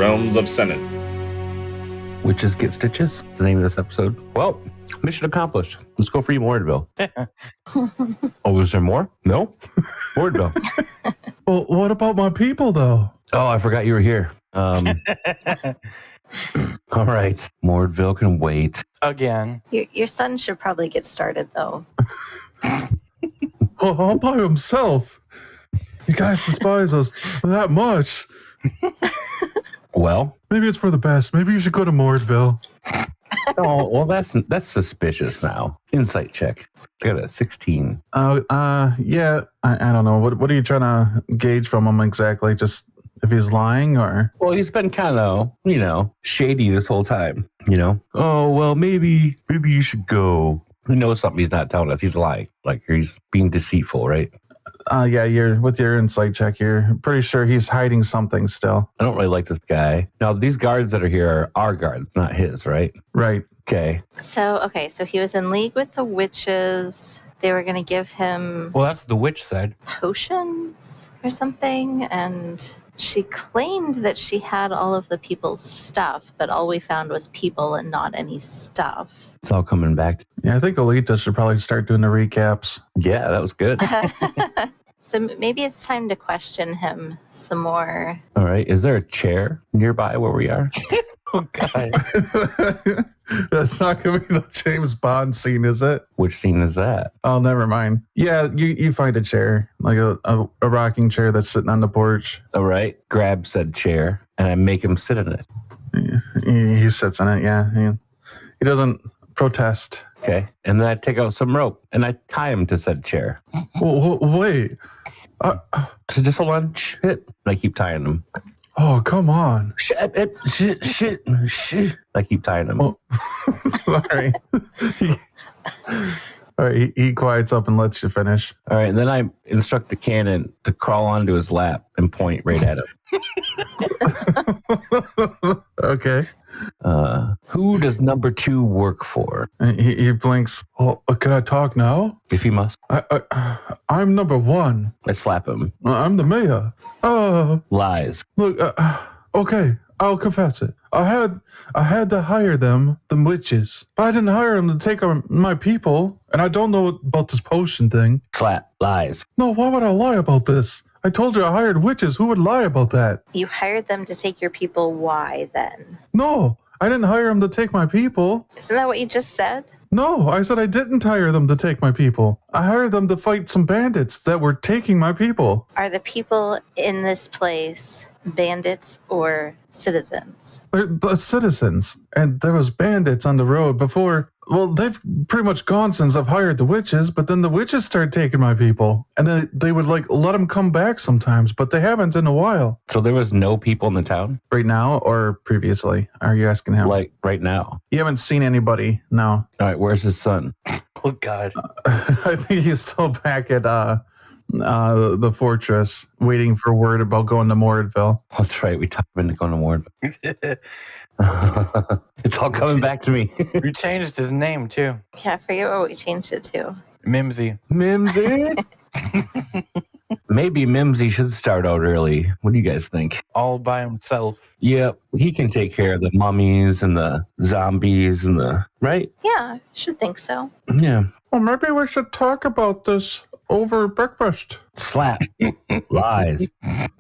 realms of Senith. Witches get stitches. The name of this episode. Well, mission accomplished. Let's go for Mordville. Oh, is there more? No? Mordville. Well, what about my people, though? Oh, I forgot you were here. All right. Mordville can wait. Again. Your son should probably get started, though. All by himself. You guys despise us that much. Well, maybe it's for the best. Maybe you should go to Mordville. Oh, well, that's suspicious now. Insight check. I got a 16. Yeah. I don't know. What are you trying to gauge from him exactly? Just if he's lying or? Well, he's been kind of, shady this whole time, Oh, well, maybe you should go. He knows something he's not telling us. He's lying. Like, he's being deceitful, right? Yeah, you're with your insight check, you're pretty sure he's hiding something still. I don't really like this guy. Now, these guards that are here are our guards, not his, right? Right. Okay. So he was in league with the witches. They were going to give him... Well, that's the witch side. Potions or something, and she claimed that she had all of the people's stuff, but all we found was people and not any stuff. It's all coming back. Yeah, I think Olita should probably start doing the recaps. Yeah, that was good. So maybe it's time to question him some more. All right. Is there a chair nearby where we are? Oh, God. That's not going to be the James Bond scene, is it? Which scene is that? Oh, never mind. Yeah, you find a chair, like a rocking chair that's sitting on the porch. All right. Grab said chair, and I make him sit in it. He sits in it, yeah. He doesn't protest. Okay. And then I take out some rope, and I tie him to said chair. Wait. So just hold on. Shit. And I keep tying him. Oh, come on. Shit. I keep tying him. All right. All right, he quiets up and lets you finish. All right, and then I instruct the cannon to crawl onto his lap and point right at him. Okay. Who does number 2 work for? He blinks. Oh, can I talk now? If he must. I'm number 1. I slap him. I'm the mayor. Lies. Look, okay, I'll confess it. I had to hire them, the witches, but I didn't hire them to take my people, and I don't know about this potion thing. Slap. Lies. No, why would I lie about this? I told you I hired witches. Who would lie about that? You hired them to take your people. Why then? No, I didn't hire them to take my people. Isn't that what you just said? No, I said I didn't hire them to take my people. I hired them to fight some bandits that were taking my people. Are the people in this place bandits or citizens? They're the citizens. And there was bandits on the road before. Well, they've pretty much gone since I've hired the witches, but then the witches started taking my people. And then they would let them come back sometimes, but they haven't in a while. So there was no people in the town? Right now or previously? Are you asking him? Like right now? You haven't seen anybody, no. All right, where's his son? Oh, God. I think he's still back at the fortress, waiting for word about going to Mordville. That's right, we talked him into going to Mordville. It's all coming back to me. We changed his name, too. Yeah, I forget what we changed it to. Mimsy. Maybe Mimsy should start out early. What do you guys think? All by himself. Yep, he can take care of the mummies and the zombies and right? Yeah, I should think so. Yeah. Well, maybe we should talk about this over breakfast. Slap. Lies.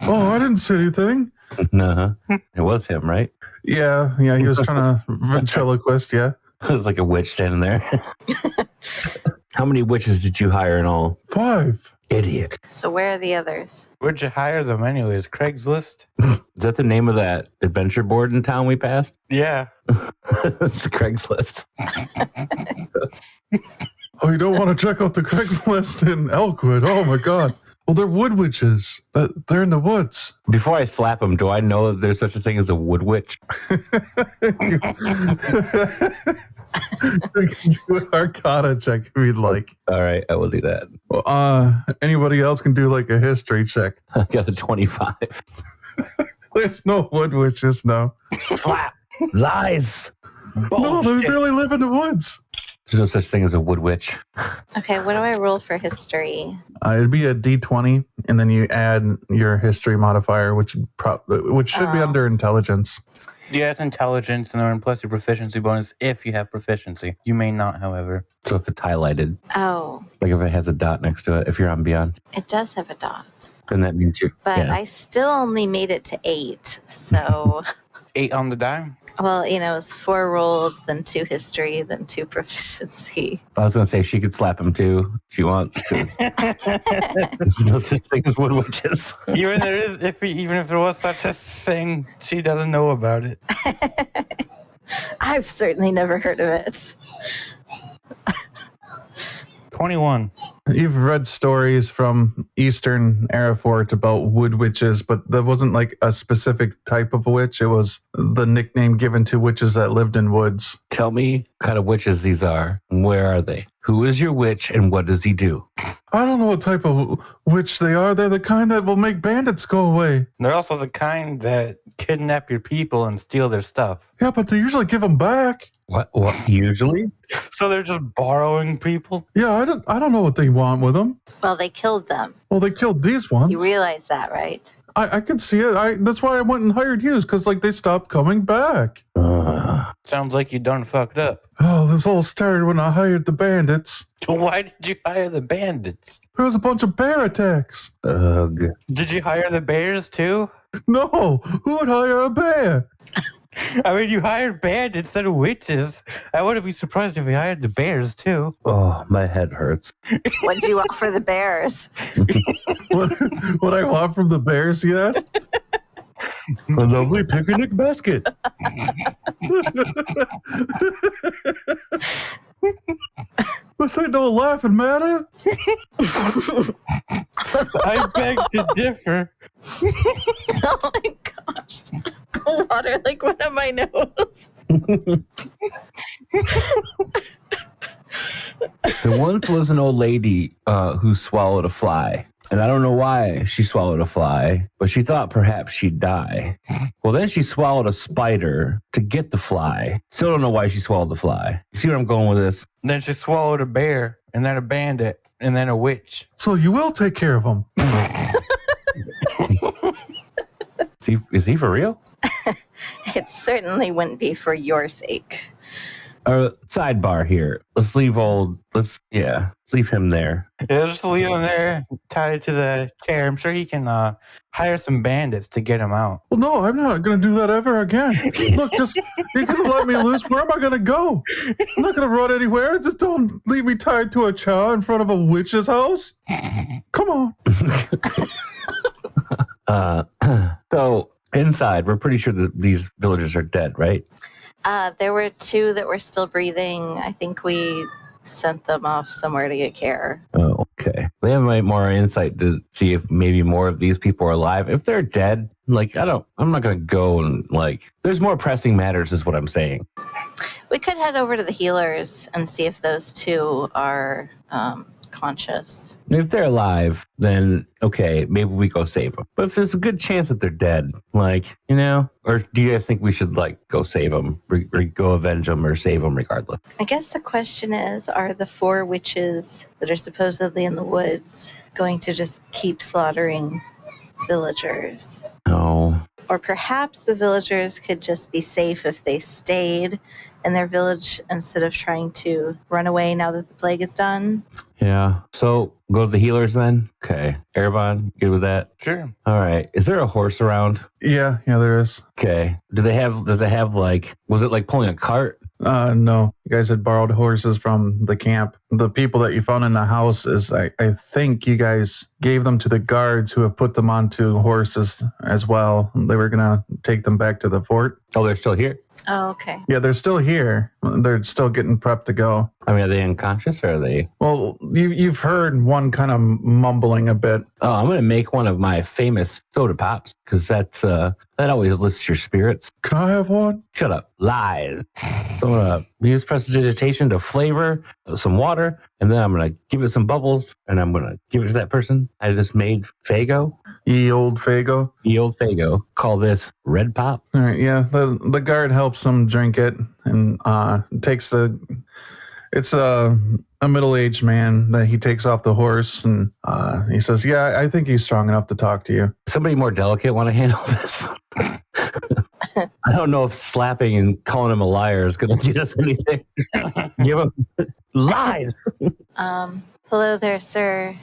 Oh, I didn't say anything. No, it was him, right? Yeah, he was trying to ventriloquist, yeah. It was like a witch standing there. How many witches did you hire in all? 5. Idiot. So where are the others? Where'd you hire them anyways? Craigslist? Is that the name of that adventure board in town we passed? Yeah. It's Craigslist. Oh, you don't want to check out the Craigslist in Elkwood? Oh, my God. Well, they're wood witches. They're in the woods. Before I slap him, do I know that there's such a thing as a wood witch? You can do an Arcana check if you'd like. All right, I will do that. Well, anybody else can do like a history check. I got a 25. There's no wood witches, no. Slap. Lies. No, they really live in the woods. There's no such thing as a wood witch. Okay, what do I roll for history? It'd be a D20, and then you add your history modifier, which should be under intelligence. Yeah, it's intelligence, and then plus your proficiency bonus if you have proficiency. You may not, however. So if it's highlighted, Oh, like if it has a dot next to it, if you're on beyond, it does have a dot. then that means you're. But yeah. I still only made it to 8. So, 8 on the die. well, it's 4 rolled, then 2 history, then 2 proficiency. I was going to say she could slap him too if she wants. 'Cause there's no such thing as wood witches. Even if there was such a thing, she doesn't know about it. I've certainly never heard of it. 21. You've read stories from Eastern Erefort about wood witches, but that wasn't like a specific type of witch. It was the nickname given to witches that lived in woods. Tell me what kind of witches these are. Where are they? Who is your witch and what does he do? I don't know what type of witch they are. They're the kind that will make bandits go away. They're also the kind that kidnap your people and steal their stuff. Yeah, but they usually give them back. What usually? So they're just borrowing people? Yeah, I don't know what they want with them. Well, they killed them. Well, they killed these ones. You realize that, right? I can see it. That's why I went and hired you, because like they stopped coming back. Sounds like you done fucked up. Oh, this all started when I hired the bandits. Why did you hire the bandits? There was a bunch of bear attacks. Ugh. Did you hire the bears too? No, who would hire a bear? I mean, you hired bandits instead of witches. I wouldn't be surprised if you hired the bears too. Oh, my head hurts. What do you want for the bears? What I want from the bears, yes? A lovely picnic basket. This ain't no laughing matter. I beg to differ. Oh my gosh. Water like one of my nose. There once was an old lady who swallowed a fly. And I don't know why she swallowed a fly, but she thought perhaps she'd die. Well, then she swallowed a spider to get the fly. Still don't know why she swallowed the fly. See where I'm going with this? Then she swallowed a bear, and then a bandit, and then a witch. So you will take care of them. Is he for real? It certainly wouldn't be for your sake. Sidebar here. Let's leave him there. Yeah, just leave him there, tied to the chair. I'm sure he can hire some bandits to get him out. Well, no, I'm not going to do that ever again. Look, you could let me loose. Where am I going to go? I'm not going to run anywhere. Just don't leave me tied to a chair in front of a witch's house. Come on. So inside, we're pretty sure that these villagers are dead, right? There were 2 that were still breathing. I think we sent them off somewhere to get care. Oh, okay. They have more insight to see if maybe more of these people are alive. If they're dead, I'm not going to go and there's more pressing matters is what I'm saying. We could head over to the healers and see if those 2 are conscious. If they're alive, then okay, maybe we go save them. But if there's a good chance that they're dead, or do you guys think we should go save them, or go avenge them, or save them regardless? I guess the question is, are the 4 witches that are supposedly in the woods going to just keep slaughtering villagers? No. Or perhaps the villagers could just be safe if they stayed in their village instead of trying to run away now that the plague is done. Yeah. So go to the healers then. Okay. Erevan, good with that? Sure. All right. Is there a horse around? Yeah, there is. Okay. Does it have was it like pulling a cart? No. You guys had borrowed horses from the camp. The people that you found in the house I think you guys gave them to the guards who have put them onto horses as well. They were going to take them back to the fort. Oh, they're still here? Oh, okay. Yeah, they're still here. They're still getting prepped to go. I mean, are they unconscious or are they? Well, you've heard one kind of mumbling a bit. Oh, I'm going to make one of my famous soda pops because that always lifts your spirits. Can I have one? Shut up. Lies. So I'm going to use prestidigitation to flavor some water, and then I'm going to give it some bubbles, and I'm going to give it to that person. I just made Fago. Ye old Fago. Ye old Fago. Call this Red Pop. All right, yeah. The guard helps them drink it and takes the It's a middle-aged man that he takes off the horse, and he says, "Yeah, I think he's strong enough to talk to you." Somebody more delicate want to handle this? I don't know if slapping and calling him a liar is going to get us anything. Give him lies. Hello there, sir.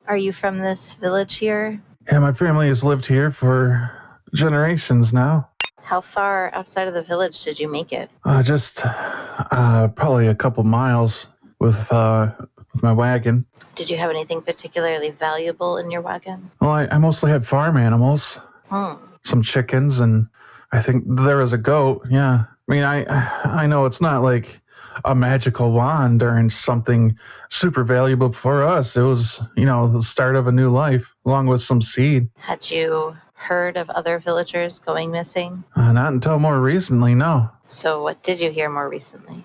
Are you from this village here? Yeah, my family has lived here for generations now. How far outside of the village did you make it? Just probably a couple miles with my wagon. Did you have anything particularly valuable in your wagon? Well, I mostly had farm animals, some chickens, and I think there was a goat. Yeah, I mean, I know it's not like a magical wand or something super valuable for us. It was, the start of a new life, along with some seed. Had you heard of other villagers going missing? Not until more recently, no. So what did you hear more recently?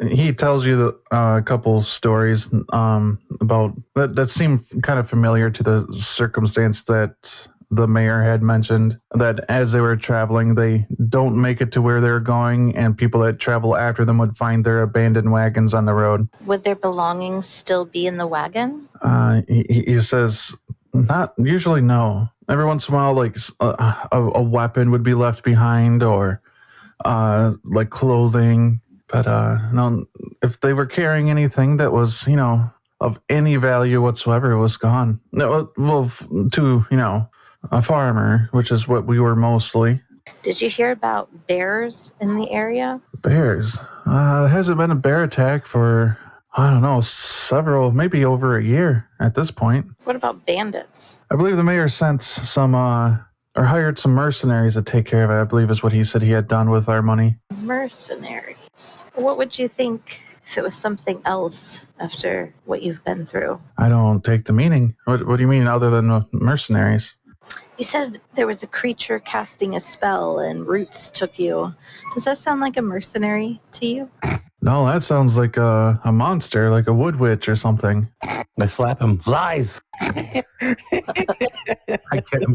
He tells you a couple stories about that seem kind of familiar to the circumstance that the mayor had mentioned, that as they were traveling, they don't make it to where they're going, and people that travel after them would find their abandoned wagons on the road. Would their belongings still be in the wagon? He says, not usually, no. Every once in a while, like a weapon would be left behind, or like clothing. But no, if they were carrying anything that was, of any value whatsoever, it was gone. No, well, to, a farmer, which is what we were mostly. Did you hear about bears in the area? Bears? There hasn't been a bear attack for, I don't know, maybe over a year at this point. What about bandits? I believe the mayor sent some, or hired some mercenaries to take care of it, I believe is what he said he had done with our money. Mercenaries? What would you think if it was something else after what you've been through? I don't take the meaning. What do you mean other than mercenaries? You said there was a creature casting a spell and roots took you. Does that sound like a mercenary to you? No, that sounds like a monster, like a wood witch or something. I slap him. Lies. I'm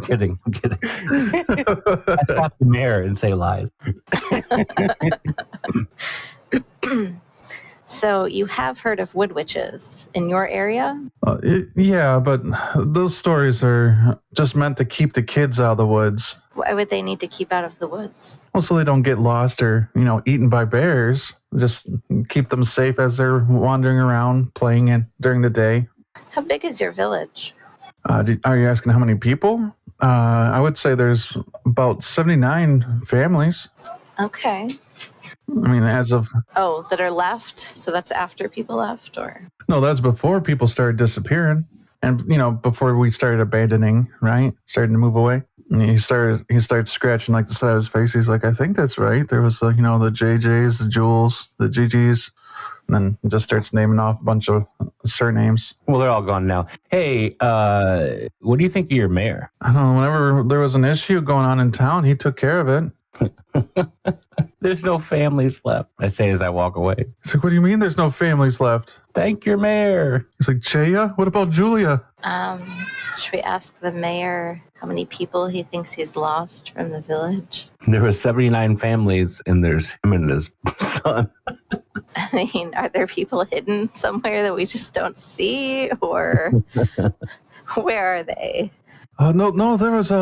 kidding. I slap the mayor and say lies. So you have heard of wood witches in your area? Yeah, but those stories are just meant to keep the kids out of the woods. Why would they need to keep out of the woods? Well, so they don't get lost or, eaten by bears. Just keep them safe as they're wandering around, playing during the day. How big is your village? Are you asking how many people? I would say there's about 79 families. Okay. I mean, as of... Oh, that are left? So that's after people left, or? No, that's before people started disappearing. And, before we started abandoning, right? Starting to move away. And he started scratching like the side of his face. He's like, I think that's right. There was, the JJs, the Jules, the GGs. And then he just starts naming off a bunch of surnames. Well, they're all gone now. Hey, what do you think of your mayor? I don't know. Whenever there was an issue going on in town, he took care of it. There's no families left, I say as I walk away. He's like, what do you mean there's no families left? Thank your mayor. He's like, Jaya? What about Julia? Should we ask the mayor how many people he thinks he's lost from the village? There were 79 families, and there's him and his son. I mean, are there people hidden somewhere that we just don't see, or where are they? No, there was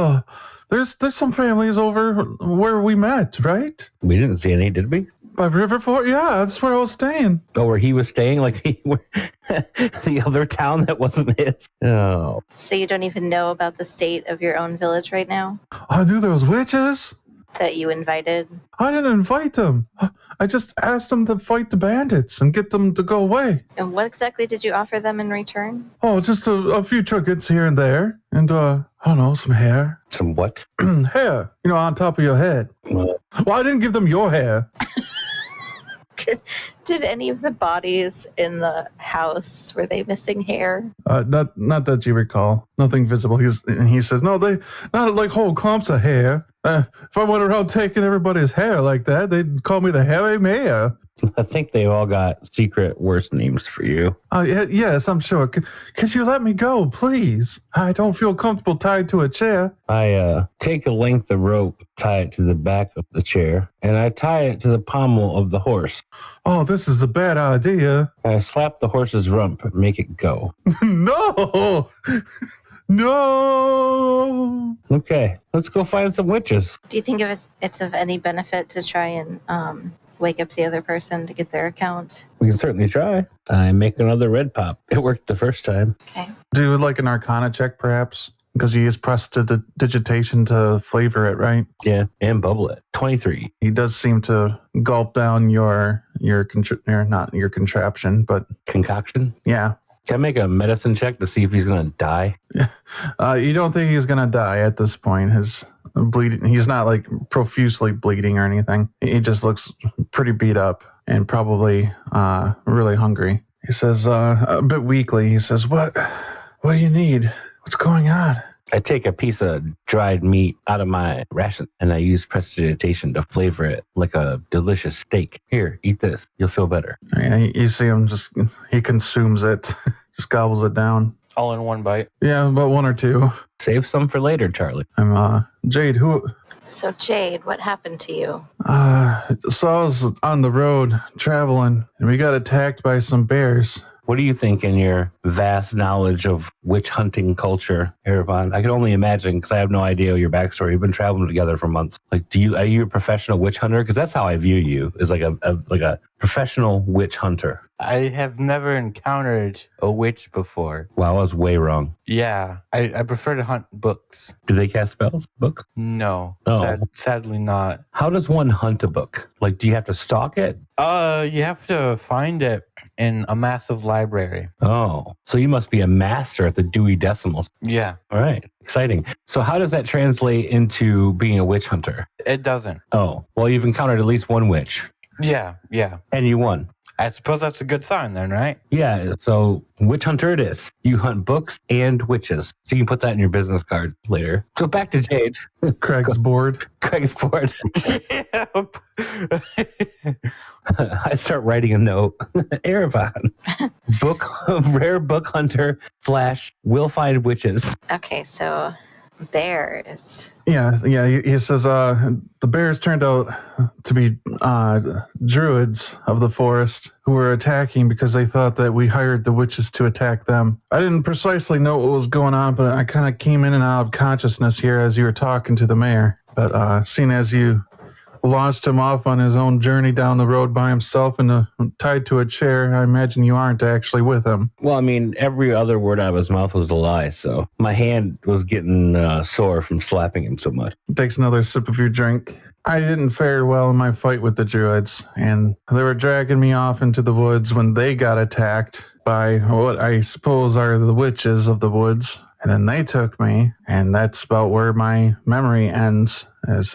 there's some families over where we met, right? We didn't see any, did we? By Riverfort? Yeah, that's where I was staying. Oh, where he was staying? Like the other town that wasn't his? Oh. So you don't even know about the state of your own village right now? I knew there was witches. That you invited? I didn't invite them. I just asked them to fight the bandits and get them to go away. And what exactly did you offer them in return? Oh, just a few trinkets here and there. And, I don't know, some hair. Some what? Hair, on top of your head. Well, I didn't give them your hair. Did any of the bodies in the house, were they missing hair? Not that you recall. Nothing visible. He says, no, they not like whole clumps of hair. If I went around taking everybody's hair like that, they'd call me the hairy mayor. I think they've all got secret worse names for you. Oh, yes, I'm sure. Could you let me go, please? I don't feel comfortable tied to a chair. I take a length of rope, tie it to the back of the chair, and I tie it to the pommel of the horse. Oh, this is a bad idea. I slap the horse's rump and make it go. No! No! Okay, let's go find some witches. Do you think it's of any benefit to try and wake up the other person to get their account? We can certainly try. I make another red pop. It worked the first time. Okay. Do like an Arcana check, perhaps? Because you use prestidigitation to flavor it, right? Yeah, and bubble it. 23. He does seem to gulp down your not your contraption, but Concoction? yeah. Can I make a medicine check to see if he's going to die? You don't think he's gonna die at this point? His bleeding, he's not like profusely bleeding or anything. He just looks pretty beat up and probably really hungry. He says a bit weakly, he says, What do you need? What's going on? I take a piece of dried meat out of my ration and I use prestidigitation to flavor it like a delicious steak. Here, eat this. You'll feel better. You see him he consumes it, just gobbles it down. All in one bite. Yeah, about one or two. Save some for later, Charlie. I'm Jade, who? So Jade, what happened to you? So I was on the road traveling and we got attacked by some bears. What do you think in your vast knowledge of witch hunting culture, Erevan? I can only imagine because I have no idea your backstory. You've been traveling together for months. Like, are you a professional witch hunter? Because that's how I view you, as like a professional witch hunter. I have never encountered a witch before. Wow, I was way wrong. Yeah, I prefer to hunt books. Do they cast spells? Books? No, Oh. sadly not. How does one hunt a book? Like, do you have to stalk it? You have to find it in a massive library. Oh, so you must be a master at the Dewey Decimals. Yeah, All right, exciting. So how does that translate into being a witch hunter? it doesn't. Oh, well, you've encountered at least one witch, Yeah. and you won. I suppose that's a good sign then, right? Yeah, so witch hunter it is. You hunt books and witches. So you can put that in your business card later. So back to Jade. Craig's bored. Craig's board. I start writing a note. Erevan. Rare book hunter / will find witches. Okay, so bears. Yeah. He says the bears turned out to be druids of the forest who were attacking because they thought that we hired the witches to attack them. I didn't precisely know what was going on, but I kind of came in and out of consciousness here as you were talking to the mayor. But seeing as you launched him off on his own journey down the road by himself and tied to a chair, I imagine you aren't actually with him. Well, I mean, every other word out of his mouth was a lie, so my hand was getting sore from slapping him so much. Takes another sip of your drink. I didn't fare well in my fight with the druids, and they were dragging me off into the woods when they got attacked by what I suppose are the witches of the woods. And then they took me, and that's about where my memory ends, as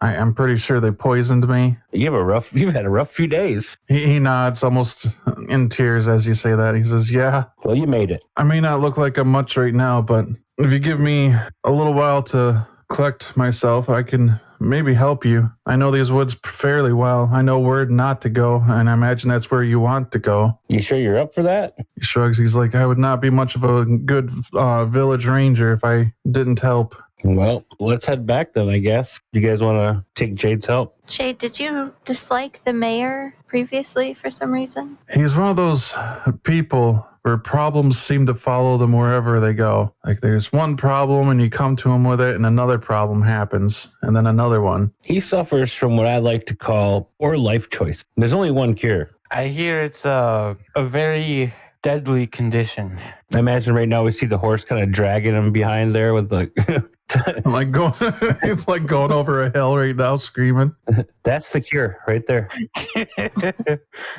I'm pretty sure they poisoned me. You've had a rough few days. He nods, almost in tears as you say that. He says, yeah, Well, you made it. I may not look like I'm much right now, but if you give me a little while to collect myself, I can maybe help you. I know these woods fairly well. I know where not to go, and I imagine that's where you want to go. You sure you're up for that? He shrugs. He's like, I would not be much of a good village ranger if I didn't help. Well, let's head back then, I guess. You guys want to take Jade's help? Jade, did you dislike the mayor previously for some reason? He's one of those people where problems seem to follow them wherever they go. Like there's one problem and you come to him with it and another problem happens and then another one. He suffers from what I like to call poor life choice. There's only one cure. I hear it's a very deadly condition. I imagine right now we see the horse kind of dragging him behind there with like... I'm like going, he's like going over a hill right now screaming. That's the cure right there.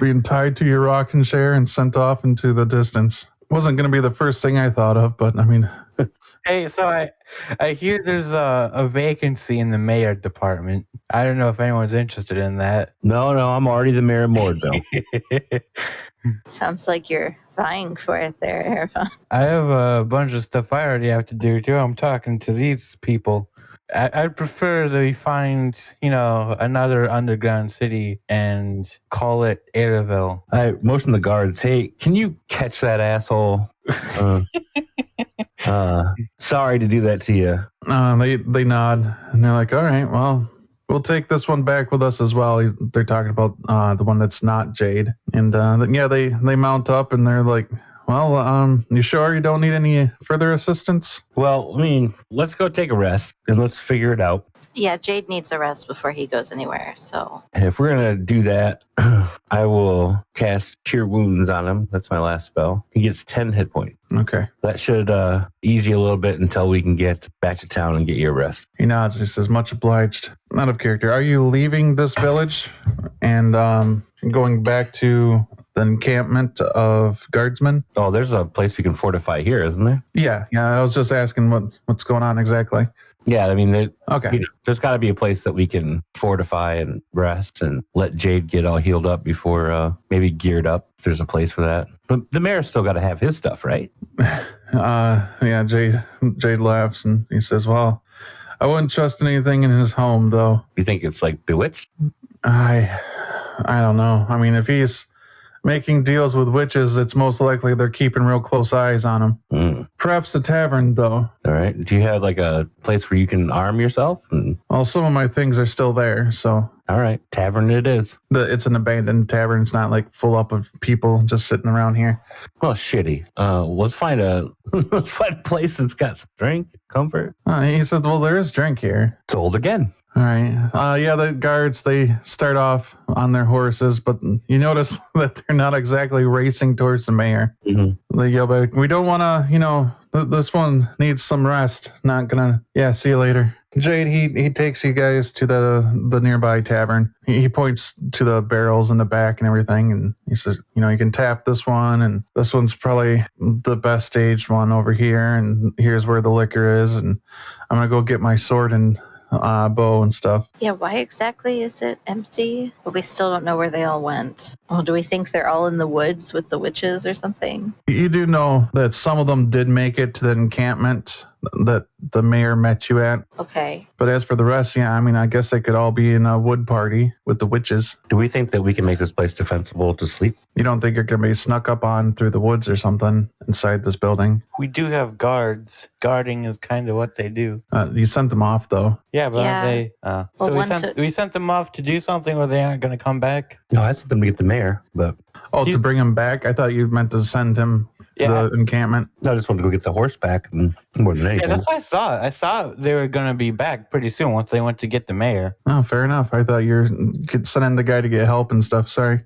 Being tied to your rocking chair and sent off into the distance. Wasn't going to be the first thing I thought of, but I mean... Hey, so I hear there's a vacancy in the mayor department. I don't know if anyone's interested in that. No, I'm already the mayor of Mordville. Sounds like you're vying for it there, Erevan. I have a bunch of stuff I already have to do too. I'm talking to these people. I'd prefer that we find, another underground city and call it Erevan. I motion the guards. Hey, can you catch that asshole? Sorry to do that to you. They nod and they're like, all right, well, we'll take this one back with us as well. They're talking about the one that's not Jade. And they mount up and they're like, well, you sure you don't need any further assistance? Well, I mean, let's go take a rest and let's figure it out. Yeah, Jade needs a rest before he goes anywhere, so. And if we're going to do that, I will cast Cure Wounds on him. That's my last spell. He gets 10 hit points. Okay. That should ease you a little bit until we can get back to town and get your rest. He nods. He says, much obliged. Out of character. Are you leaving this village and going back to the encampment of guardsmen? Oh, there's a place we can fortify here, isn't there? Yeah. I was just asking what's going on exactly. Yeah, I mean, Okay. There's got to be a place that we can fortify and rest and let Jade get all healed up before maybe geared up, if there's a place for that. But the mayor's still got to have his stuff, right? Yeah, Jade laughs and he says, well, I wouldn't trust anything in his home, though. You think it's like bewitched? I don't know. I mean, if he's making deals with witches, it's most likely they're keeping real close eyes on him. Mm. Perhaps the tavern, though. All right. Do you have like a place where you can arm yourself? Well, some of my things are still there, so. All right. Tavern it is. It's an abandoned tavern. It's not like full up of people just sitting around here. Well, shitty. Let's find a place that's got some drink, comfort. He said, well, there is drink here. Sold again. All right. Yeah, the guards, they start off on their horses, but you notice that they're not exactly racing towards the mayor. Mm-hmm. They yell back, we don't want to, this one needs some rest. Not gonna, see you later. Jade, he takes you guys to the nearby tavern. He points to the barrels in the back and everything, and he says, you can tap this one, and this one's probably the best aged one over here, and here's where the liquor is, and I'm gonna go get my sword and bow and stuff. Yeah, why exactly is it empty? But we still don't know where they all went. Well, do we think they're all in the woods with the witches or something? You do know that some of them did make it to the encampment that the mayor met you at. Okay. But as for the rest, I guess they could all be in a wood party with the witches. Do we think that we can make this place defensible to sleep? You don't think you're going to be snuck up on through the woods or something inside this building? We do have guards. Guarding is kind of what they do. You sent them off, though. Yeah, but Yeah. they... Well, we sent them off to do something or they aren't going to come back? No, I sent them to get the mayor, but... Oh, to bring him back? I thought you meant to send him to the encampment. I just wanted to go get the horse back and more than anything. Yeah, that's what I thought. I thought they were going to be back pretty soon once they went to get the mayor. Oh, fair enough. I thought you were sending the guy to get help and stuff. Sorry.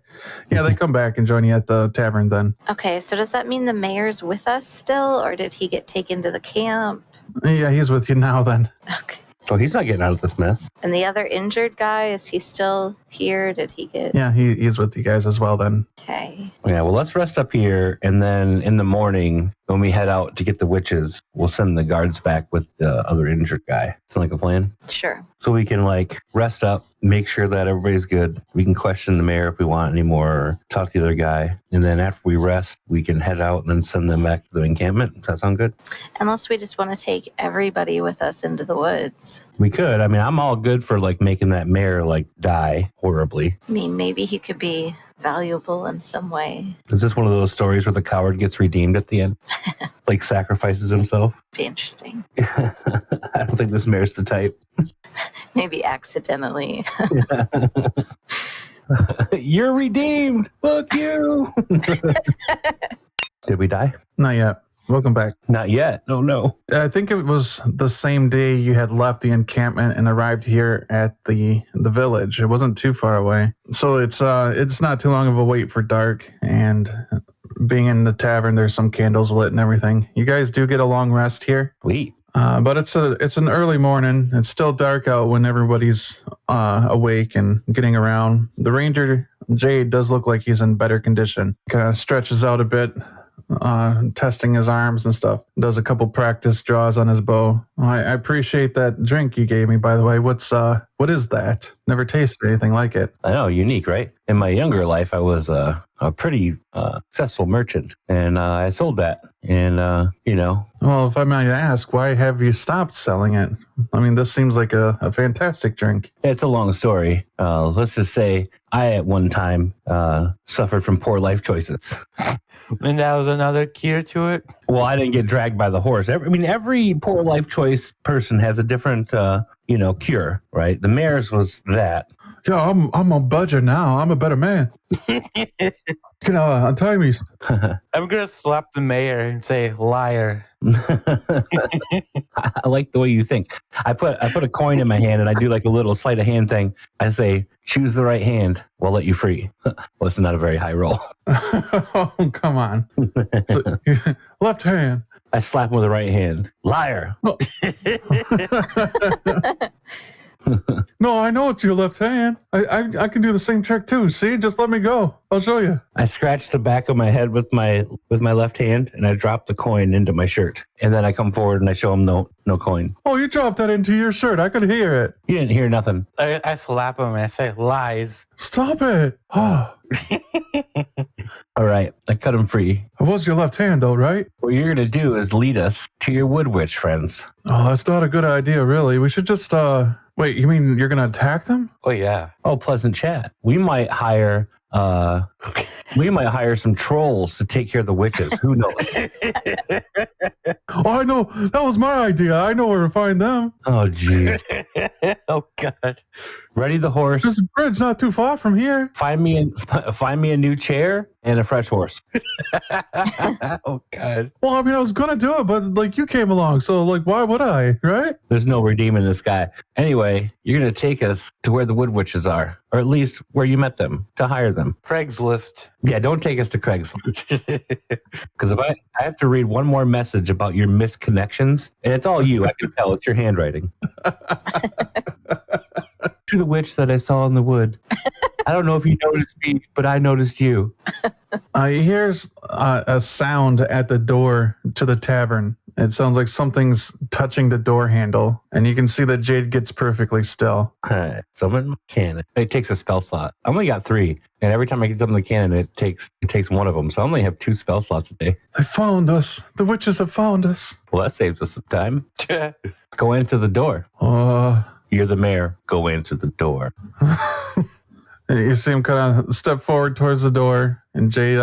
Yeah, they come back and join you at the tavern then. Okay, so does that mean the mayor's with us still, or did he get taken to the camp? Yeah, he's with you now then. Okay. So he's not getting out of this mess. And the other injured guy, is he still here? Did he get... Yeah, he's with you guys as well then. Okay. Yeah, well, let's rest up here, and then in the morning, when we head out to get the witches, we'll send the guards back with the other injured guy. Sound like a plan? Sure. So we can, rest up, make sure that everybody's good. We can question the mayor if we want anymore, or talk to the other guy. And then after we rest, we can head out and then send them back to the encampment. Does that sound good? Unless we just want to take everybody with us into the woods. We could. I mean, I'm all good for, making that mayor, die horribly. I mean, maybe he could be valuable in some way. Is this one of those stories where the coward gets redeemed at the end? Sacrifices himself? Be interesting. I don't think this mayor's the type. Maybe accidentally. You're redeemed. Fuck you. Did we die? Not yet. Welcome back. Not yet. Oh, no. I think it was the same day you had left the encampment and arrived here at the village. It wasn't too far away. So it's not too long of a wait for dark, and being in the tavern, there's some candles lit and everything. You guys do get a long rest here. Sweet. But it's an early morning. It's still dark out when everybody's awake and getting around. The ranger, Jade, does look like he's in better condition. Kind of stretches out a bit, testing his arms and stuff. Does a couple practice draws on his bow. Well, I appreciate that drink you gave me, by the way. What is that? Never tasted anything like it. I know, unique, right? In my younger life, I was a pretty successful merchant, and I sold that. And, Well, if I might ask, why have you stopped selling it? I mean, this seems like a fantastic drink. it's a long story. Let's just say I, at one time, suffered from poor life choices. And that was another cure to it. Well, I didn't get dragged by the horse. Every poor life choice person has a different, cure, right? The mayor's was that. Yeah, I'm on budget now. I'm a better man. Untie me. I'm gonna slap the mayor and say liar. I like the way you think. I put a coin in my hand and I do like a little sleight of hand thing. I say, choose the right hand. We'll let you free. Well, it's not a very high roll. Oh, come on. Left hand. I slap him with the right hand. Liar. No, I know it's your left hand. I can do the same trick too. See, just let me go. I'll show you. I scratch the back of my head with my left hand and I drop the coin into my shirt. And then I come forward and I show him no coin. Oh, you dropped that into your shirt. I could hear it. You didn't hear nothing. I slap him and I say lies. Stop it. Oh, All right. I cut him free. it was your left hand though, right? What you're going to do is lead us to your wood witch friends. Oh, that's not a good idea, really. We should just, wait, you mean you're going to attack them? Oh yeah. Oh, pleasant chat. We might hire some trolls to take care of the witches. Who knows? Oh, I know. That was my idea. I know where to find them. Oh, geez. Oh god. Ready the horse. There's a bridge not too far from here. Find me a new chair and a fresh horse. Oh god. Well, I mean, I was going to do it, but, like, you came along. So, like, why would I, right? There's no redeeming this guy. Anyway, you're going to take us to where the wood witches are, or at least where you met them, to hire them. Craigslist. Yeah, don't take us to Craigslist. Because if I have to read one more message about your misconnections, and it's all you, I can tell. It's your handwriting. To the witch that I saw in the wood. I don't know if you noticed me, but I noticed you. He hears a sound at the door to the tavern. It sounds like something's touching the door handle, and you can see that Jade gets perfectly still. Summon my cannon. It takes a spell slot. I only got 3, and every time I get something in the cannon, it takes one of them. So I only have 2 spell slots a day. They found us. The witches have found us. Well, that saves us some time. Go answer the door. You're the mayor. Go answer the door. You see him kind of step forward towards the door, and Jade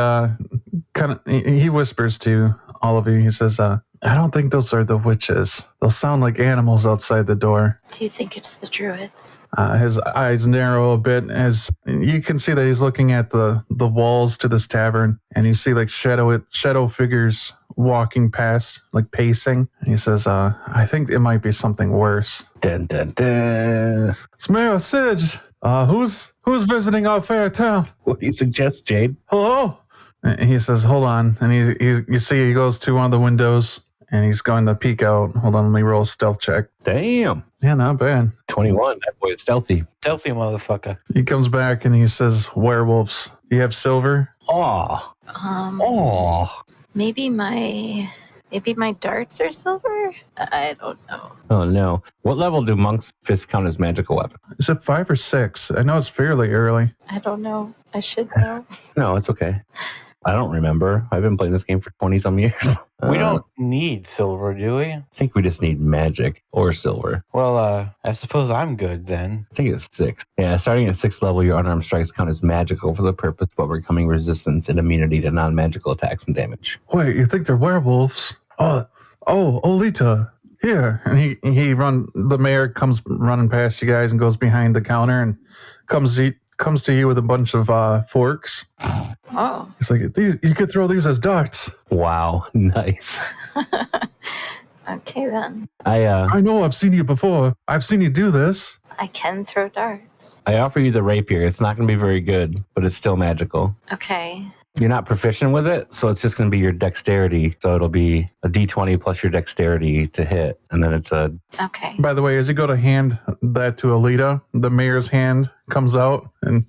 he whispers to all of you. He says, I don't think those are the witches. They'll sound like animals outside the door. Do you think it's the druids? His eyes narrow a bit as you can see that he's looking at the walls to this tavern, and you see like shadow figures walking past, like pacing. And he says, I think it might be something worse. Dun, dun, dun. It's Mayor Sidge. Who's visiting our fair town? What do you suggest, Jade? Hello? And he says, hold on. And you see he goes to one of the windows and he's going to peek out. Hold on, let me roll a stealth check. Damn. Yeah, not bad. 21. That boy is stealthy. Stealthy motherfucker. He comes back and he says, werewolves. Do you have silver? Oh. Maybe my darts are silver? I don't know. Oh, no. What level do monk's fists count as magical weapon? Is it 5 or 6? I know it's fairly early. I don't know. I should know. No, it's okay. I don't remember. I've been playing this game for 20-some years. We don't need silver, do we? I think we just need magic or silver. Well, I suppose I'm good then. I think it's 6. Yeah, starting at 6th level, your unarmed strikes count as magical for the purpose of overcoming resistance and immunity to non-magical attacks and damage. Wait, you think they're werewolves? Oh, Olita. Here. And the mayor comes running past you guys and goes behind the counter and comes to you with a bunch of forks. Oh. He's like, you could throw these as darts. Wow, nice. Okay, then. I know I've seen you before. I've seen you do this. I can throw darts. I offer you the rapier. It's not going to be very good, but it's still magical. Okay. You're not proficient with it, so it's just going to be your dexterity. So it'll be a d20 plus your dexterity to hit, and then it's a... Okay. By the way, as you go to hand that to Olita, the mayor's hand comes out, and,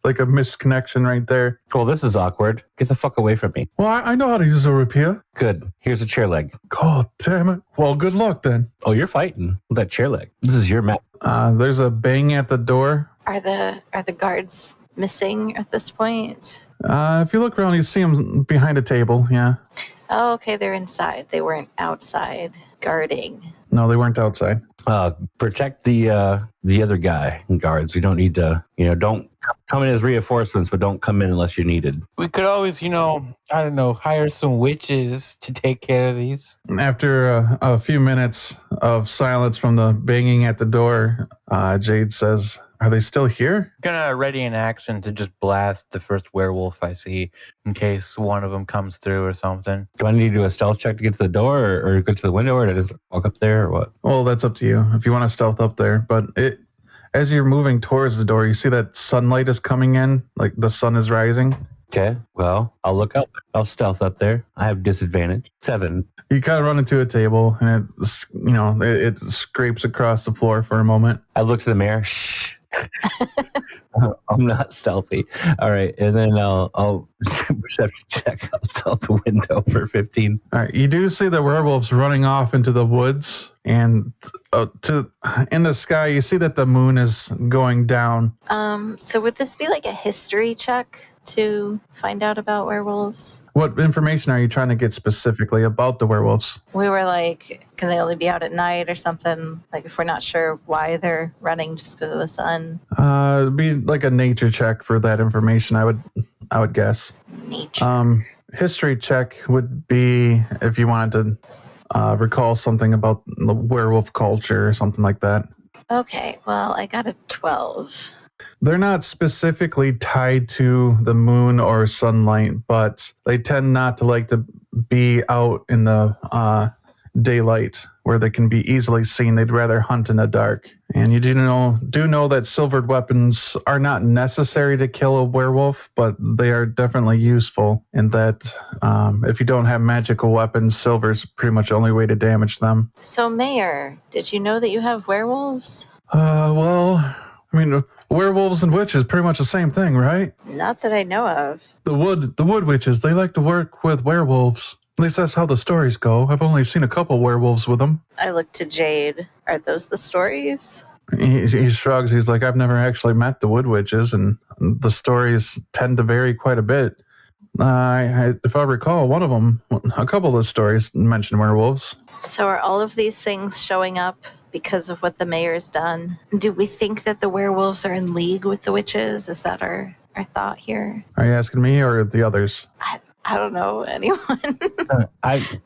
like a misconnection right there. Well, this is awkward. Get the fuck away from me. Well, I know how to use a rapier. Good. Here's a chair leg. God damn it. Well, good luck then. Oh, you're fighting with that chair leg. This is your map. There's a bang at the door. Are the guards missing at this point? If you look around, you see them behind a table, yeah. Oh, okay, they're inside. They weren't outside guarding. No, they weren't outside. Protect the other guy and guards. We don't need to, don't come in as reinforcements, but don't come in unless you're needed. We could always, hire some witches to take care of these. After a few minutes of silence from the banging at the door, Jade says, "Are they still here?" Gonna ready an action to just blast the first werewolf I see in case one of them comes through or something. Do I need to do a stealth check to get to the door or go to the window, or just walk up there, or what? Well, that's up to you if you want to stealth up there. But as you're moving towards the door, you see that sunlight is coming in, like the sun is rising. Okay, well, I'll look up. I'll stealth up there. I have disadvantage. 7. You kind of run into a table, and it scrapes across the floor for a moment. I look to the mayor. Shh. I'm not stealthy. All right, and then I'll perception check. I'll stealth the window for 15. All right, you do see the werewolves running off into the woods, and in the sky, you see that the moon is going down. So would this be like a history check to find out about werewolves? What information are you trying to get specifically about the werewolves? We were like, can they only be out at night or something? Like if we're not sure why they're running just because of the sun. It'd be like a nature check for that information, I would guess. Nature. History check would be if you wanted to recall something about the werewolf culture or something like that. Okay, well, I got a 12. They're not specifically tied to the moon or sunlight, but they tend not to like to be out in the daylight where they can be easily seen. They'd rather hunt in the dark. And you do know that silvered weapons are not necessary to kill a werewolf, but they are definitely useful in that if you don't have magical weapons, silver's pretty much the only way to damage them. So, Mayor, did you know that you have werewolves? Well, I mean, werewolves and witches, pretty much the same thing, right? Not that I know of. The wood witches, they like to work with werewolves. At least that's how the stories go. I've only seen a couple werewolves with them. I looked to Jade. Are those the stories? He shrugs. He's like, I've never actually met the wood witches, and the stories tend to vary quite a bit. If I recall, a couple of the stories mention werewolves. So are all of these things showing up because of what the mayor's done? Do we think that the werewolves are in league with the witches? Is that our thought here? Are you asking me or the others? I don't know anyone.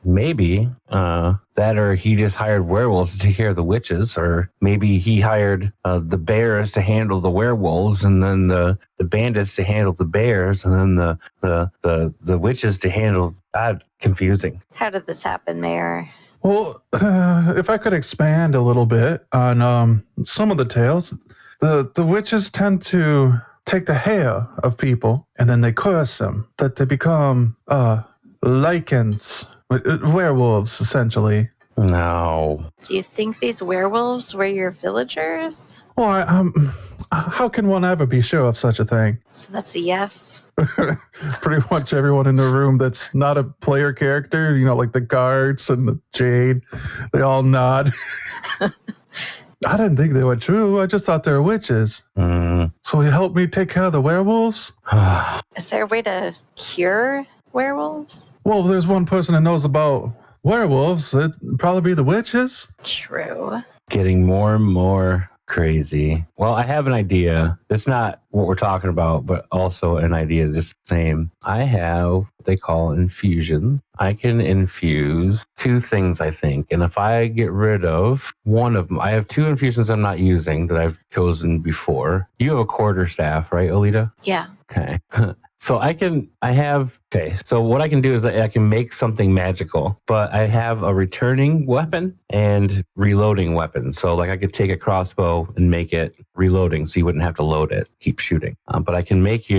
Maybe that, or he just hired werewolves to take care of the witches, or maybe he hired the bears to handle the werewolves, and then the bandits to handle the bears, and then the witches to handle. Confusing. How did this happen, Mayor? Well, if I could expand a little bit on some of the tales, the witches tend to take the hair of people and then they curse them, that they become lichens, werewolves, essentially. No. Do you think these werewolves were your villagers? Well, how can one ever be sure of such a thing? So that's a yes. Pretty much everyone in the room that's not a player character, like the guards and the Jade, they all nod. I didn't think they were true. I just thought they were witches. So you help me take care of the werewolves? Is there a way to cure werewolves? Well, if there's one person that knows about werewolves, it'd probably be the witches. True. Getting more and more crazy. Well, I have an idea. It's not what we're talking about, but also an idea the same. I have what they call infusions. I can infuse 2 things, I think. And if I get rid of one of them, I have 2 infusions I'm not using that I've chosen before. You have a quarterstaff, right, Olita? Yeah. Okay. So so what I can do is I can make something magical, but I have a returning weapon and reloading weapon. So like I could take a crossbow and make it reloading so you wouldn't have to load it, keep shooting. But I can make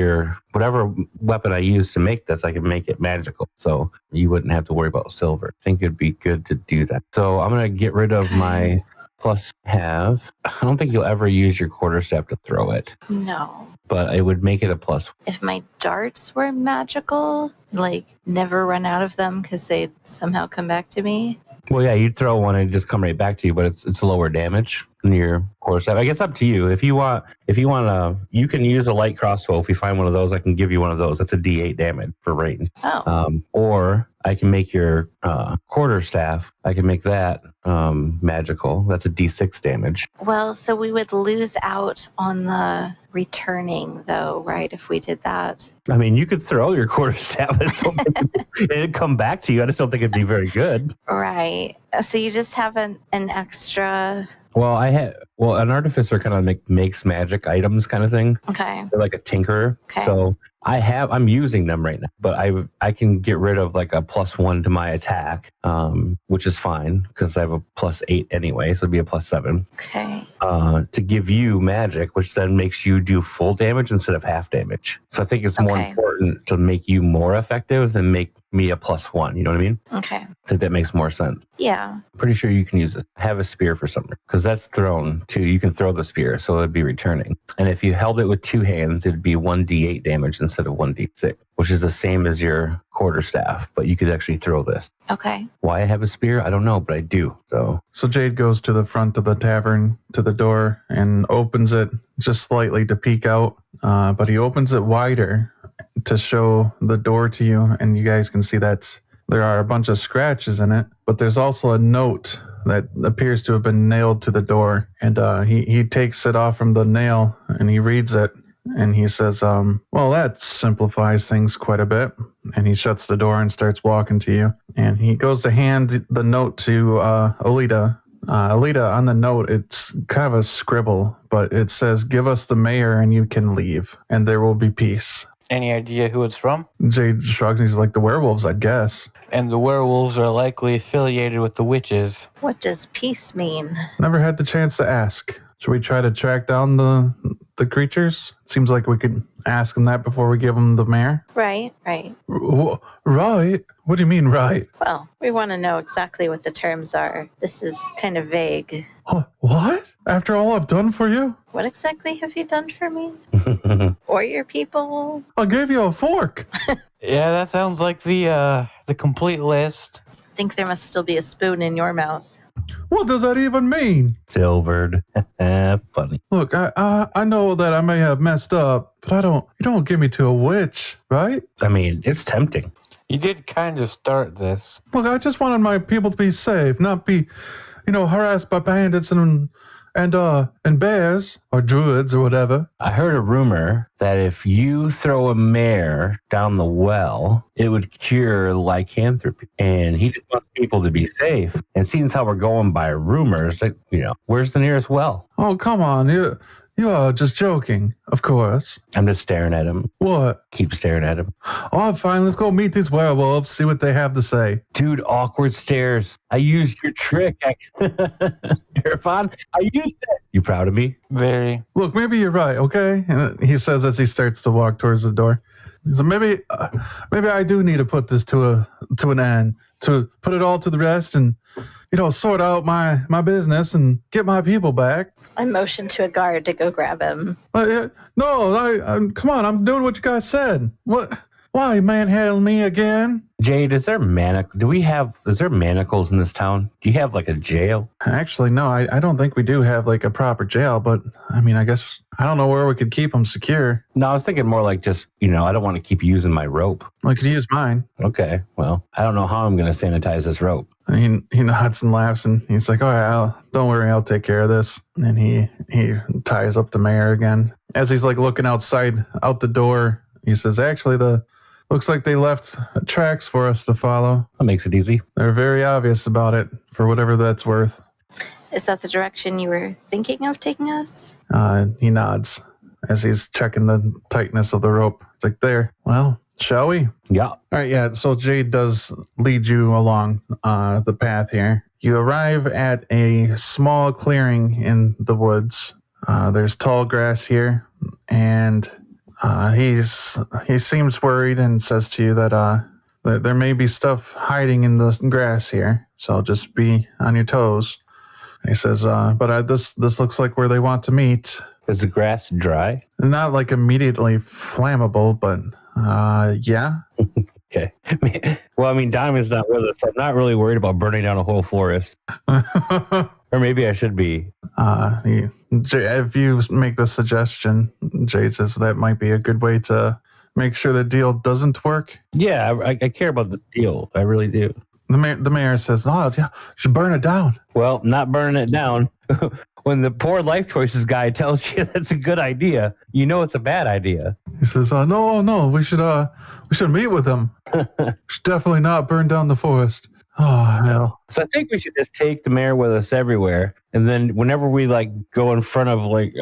whatever weapon I use to make this, I can make it magical. So you wouldn't have to worry about silver. I think it'd be good to do that. So I'm going to get rid of my plus have. I don't think you'll ever use your quarterstaff to throw it. No. But it would make it a plus. If my darts were magical, like never run out of them because they'd somehow come back to me. Well, yeah, you'd throw one and it'd just come right back to you, but it's lower damage than your quarterstaff. I guess up to you. If you want you can use a light crossbow. If you find one of those, I can give you one of those. That's a D8 damage for range. Oh. Or I can make your quarterstaff. I can make that magical. That's a D6 damage. Well, so we would lose out on the returning, though, right? If we did that. I mean, you could throw your quarterstaff. It'd come back to you. I just don't think it'd be very good. Right. So you just have an extra. Well, an artificer kind of makes magic items kind of thing. Okay. They're like a tinkerer. Okay. So I'm using them right now, but I can get rid of like a +1 to my attack, which is fine because I have a +8 anyway, so it'd be a +7. Okay. To give you magic, which then makes you do full damage instead of half damage. So I think it's more important to make you more effective than make me a +1. You know what I mean? Okay. I think that makes more sense. Yeah. Pretty sure you can use this. Have a spear for something because that's thrown too. You can throw the spear, so it'd be returning. And if you held it with two hands, it'd be 1d8 damage instead of 1d6, which is the same as your quarterstaff. But you could actually throw this. Okay. Why I have a spear, I don't know, but I do. So Jade goes to the front of the tavern, to the door, and opens it just slightly to peek out. But he opens it wider to show the door to you, and you guys can see that there are a bunch of scratches in it, but there's also a note that appears to have been nailed to the door. And he takes it off from the nail and he reads it, and he says, well, that simplifies things quite a bit. And he shuts the door and starts walking to you. And he goes to hand the note to Olita. Olita, on the note, it's kind of a scribble, but it says, give us the mayor and you can leave, and there will be peace. Any idea who it's from? Jade shrugs. He's like, the werewolves, I'd guess. And the werewolves are likely affiliated with the witches. What does peace mean? Never had the chance to ask. Should we try to track down the creatures? Seems like we could ask them that before we give them the mayor. Right. Right? What do you mean, right? Well, we want to know exactly what the terms are. This is kind of vague. What? After all I've done for you? What exactly have you done for me? Or your people? I gave you a fork. Yeah, that sounds like the complete list. I think there must still be a spoon in your mouth. What does that even mean? Silvered. Funny. Look, I know that I may have messed up, but you don't give me to a witch, right? I mean, it's tempting. You did kind of start this. Look, I just wanted my people to be safe, not be, harassed by bandits and bears or druids or whatever. I heard a rumor that if you throw a mare down the well, it would cure lycanthropy. And he just wants people to be safe. And seeing how we're going by rumors, where's the nearest well? Oh, come on. You are just joking, of course. I'm just staring at him. What? Keep staring at him. Oh, fine. Let's go meet these werewolves, see what they have to say. Dude, awkward stares. I used your trick. Erevan, I used it. You proud of me? Very. Look, maybe you're right, okay? And he says as he starts to walk towards the door. So maybe I do need to put this to an end, to put it all to the rest and, sort out my business and get my people back. I motioned to a guard to go grab him. No, come on, I'm doing what you guys said. What? Why manhandle me again? Jade, is there manacles in this town? Do you have like a jail? Actually, no, I don't think we do have like a proper jail, but I mean, I guess I don't know where we could keep them secure. No, I was thinking more like just, I don't want to keep using my rope. I could use mine. Okay, well, I don't know how I'm going to sanitize this rope. He nods and laughs and he's like, all right, don't worry, I'll take care of this. And he ties up the mayor again. As he's like looking out the door, he says, actually, looks like they left tracks for us to follow. That makes it easy. They're very obvious about it, for whatever that's worth. Is that the direction you were thinking of taking us? He nods as he's checking the tightness of the rope. It's like, there. Well, shall we? Yeah. All right, yeah. So Jade does lead you along the path here. You arrive at a small clearing in the woods. There's tall grass here, and he seems worried and says to you that there may be stuff hiding in the grass here. So just be on your toes. He says, but this looks like where they want to meet. Is the grass dry? Not like immediately flammable, but yeah. Okay. Well, I mean, Diamond's not with us, so I'm not really worried about burning down a whole forest. Or maybe I should be. If you make the suggestion, Jade says that might be a good way to make sure the deal doesn't work. Yeah, I care about this deal. I really do. The mayor says, "Oh, yeah, you should burn it down." Well, not burning it down. When the poor life choices guy tells you that's a good idea, you know it's a bad idea. He says, "No, we should meet with him. Should definitely not burn down the forest." Oh hell! So I think we should just take the mayor with us everywhere, and then whenever we like go in front of like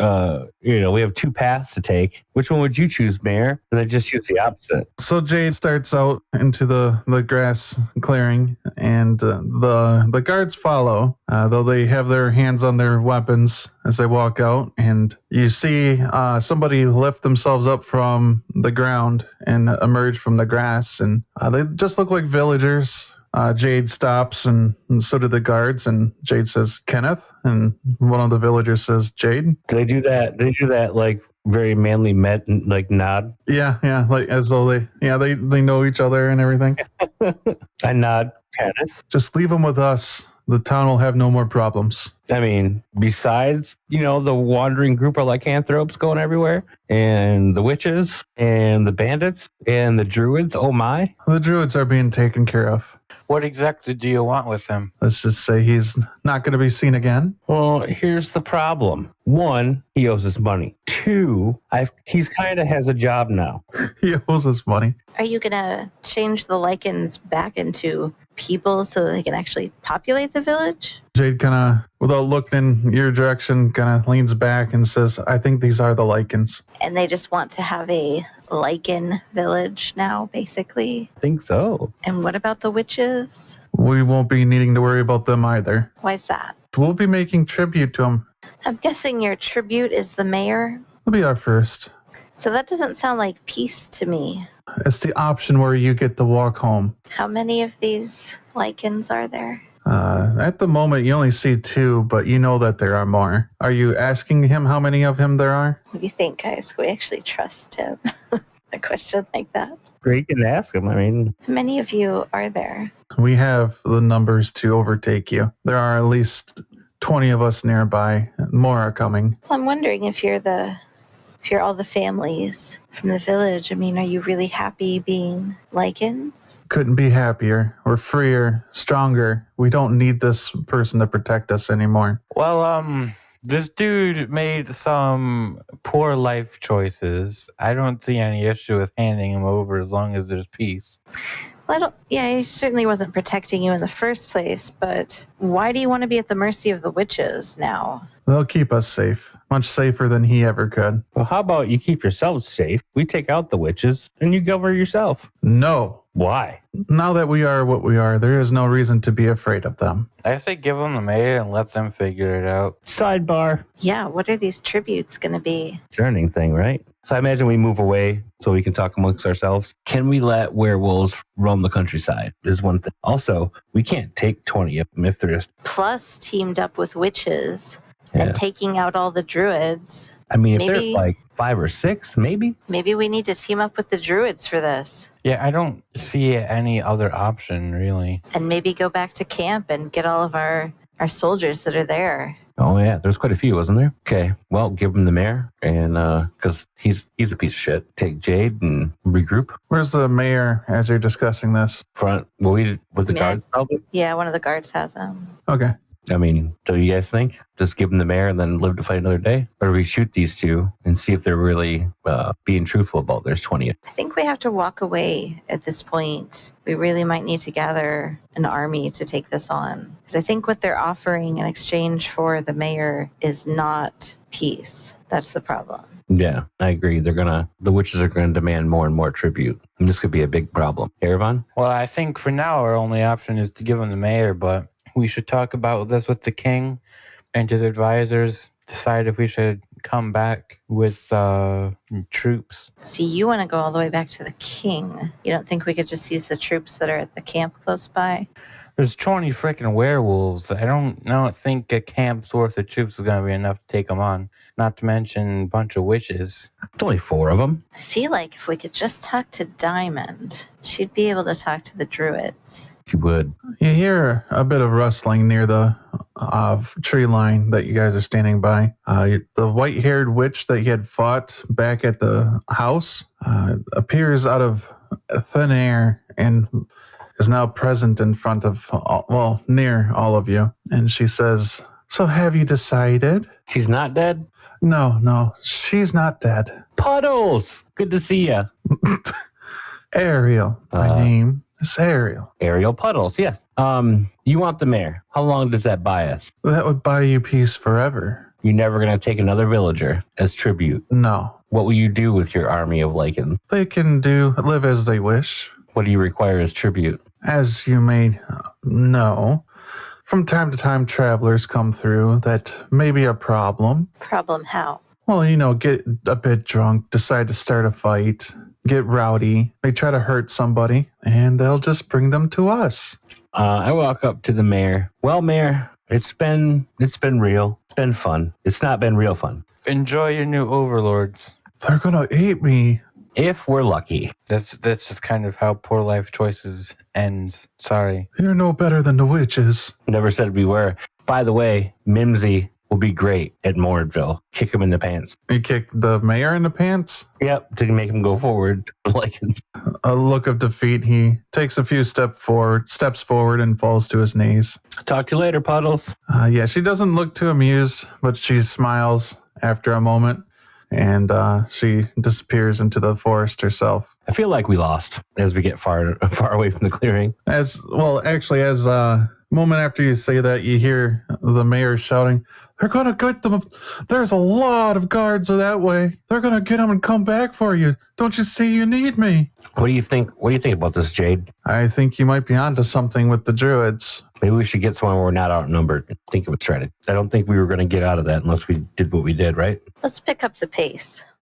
we have two paths to take. Which one would you choose, mayor? And then just choose the opposite. So Jade starts out into the grass clearing, and the guards follow, though they have their hands on their weapons as they walk out. And you see somebody lift themselves up from the ground and emerge from the grass, and they just look like villagers. Jade stops, and so do the guards. And Jade says, "Kenneth," and one of the villagers says, "Jade." They do that like very manly like nod. Yeah, like as though they know each other and everything. I nod, Kenneth. Just leave them with us. The town will have no more problems. I mean, besides, the wandering group of lycanthropes going everywhere, and the witches, and the bandits, and the druids, oh my. The druids are being taken care of. What exactly do you want with him? Let's just say he's not going to be seen again. Well, here's the problem. 1, he owes us money. 2, he's kind of has a job now. He owes us money. Are you going to change the lichens back into people so that they can actually populate the village? Jade kind of, without looking in your direction, kind of leans back and says, "I think these are the lichens." And they just want to have a lichen village now, basically. I think so. And what about the witches? We won't be needing to worry about them either. Why's that? We'll be making tribute to them. I'm guessing your tribute is the mayor. It'll be our first. So that doesn't sound like peace to me. It's the option where you get to walk home. How many of these lichens are there? At the moment, you only see 2, but you know that there are more. Are you asking him how many of him there are? What do you think, guys? We actually trust him. A question like that. Great, you can ask him. I mean, How many of you are there? We have the numbers to overtake you. There are at least 20 of us nearby. More are coming. Well, I'm wondering if you're all the families from the village. I mean, are you really happy being lichens? Couldn't be happier. We're freer, stronger. We don't need this person to protect us anymore. Well, this dude made some poor life choices. I don't see any issue with handing him over as long as there's peace. Well, he certainly wasn't protecting you in the first place, but why do you want to be at the mercy of the witches now? They'll keep us safe. Much safer than he ever could. well, how about you keep yourselves safe? We take out the witches, and you cover yourself. No. Why? Now that we are what we are, there is no reason to be afraid of them. I say give them the mayor and let them figure it out. Sidebar. Yeah, what are these tributes going to be? Journeying thing, right? So I imagine we move away so we can talk amongst ourselves. Can we let werewolves roam the countryside is one thing. Also, we can't take 20 of them if they're just... Plus teamed up with witches Yeah. and taking out all the druids. I mean, if Maybe- there's like 5 or 6, maybe? Maybe we need to team up with the druids for this. Yeah, I don't see any other option, really. And maybe go back to camp and get all of our soldiers that are there. Oh, yeah. There's quite a few, wasn't there? Okay. Well, give him the mayor. And because he's a piece of shit. Take Jade and regroup. Where's the mayor as you're discussing this? Front. Well, with the Yeah. guards, probably. Yeah, one of the guards has them. Okay. I mean, so you guys think? Just give them the mayor and then live to fight another day? Or do we shoot these two and see if they're really being truthful about their 20th? I think we have to walk away at this point. We really might need to gather an army to take this on. Because I think what they're offering in exchange for the mayor is not peace. That's the problem. Yeah, I agree. The witches are gonna demand more and more tribute. And this could be a big problem. Erevan? Well, I think for now our only option is to give him the mayor, but we should talk about this with the king and his advisors, decide if we should come back with troops. See, you want to go all the way back to the king. You don't think we could just use the troops that are at the camp close by? There's 20 freaking werewolves. I don't think a camp's worth of troops is going to be enough to take them on. Not to mention a bunch of witches. It's only 4 of them. I feel like if we could just talk to Diamond, she'd be able to talk to the druids. She would. You hear a bit of rustling near the tree line that you guys are standing by. The white-haired witch that you had fought back at the house appears out of thin air and is now present in front of, near all of you. And she says, "So have you decided?" She's not dead? No, she's not dead. Puddles! Good to see ya. Ariel. My name is Ariel. Ariel Puddles, yes. You want the mayor. How long does that buy us? That would buy you peace forever. You're never going to take another villager as tribute. No. What will you do with your army of Lycan? They can live as they wish. What do you require as tribute? As you may know, from time to time travelers come through that may be a problem. Problem how? Well, get a bit drunk, decide to start a fight, get rowdy, they try to hurt somebody, and they'll just bring them to us. I walk up to the mayor. Well, mayor, it's been real. It's been fun. It's not been real fun. Enjoy your new overlords. They're gonna eat me. If we're lucky. That's just kind of how poor life choices ends. Sorry. You're no better than the witches. Never said we were. By the way, Mimsy will be great at Mordville. Kick him in the pants. You kick the mayor in the pants? Yep, to make him go forward. A look of defeat. He takes a few steps forward and falls to his knees. Talk to you later, Puddles. Yeah, she doesn't look too amused, but she smiles after a moment. And she disappears into the forest herself. I feel like we lost as we get far away from the clearing. As moment after you say that, you hear the mayor shouting, "They're going to get them. There's a lot of guards that way. They're going to get them and come back for you. Don't you see you need me?" What do you think? What do you think about this, Jade? I think you might be onto something with the druids. Maybe we should get somewhere where we're not outnumbered. Think of it, Shredded. I don't think we were going to get out of that unless we did what we did, right? Let's pick up the pace.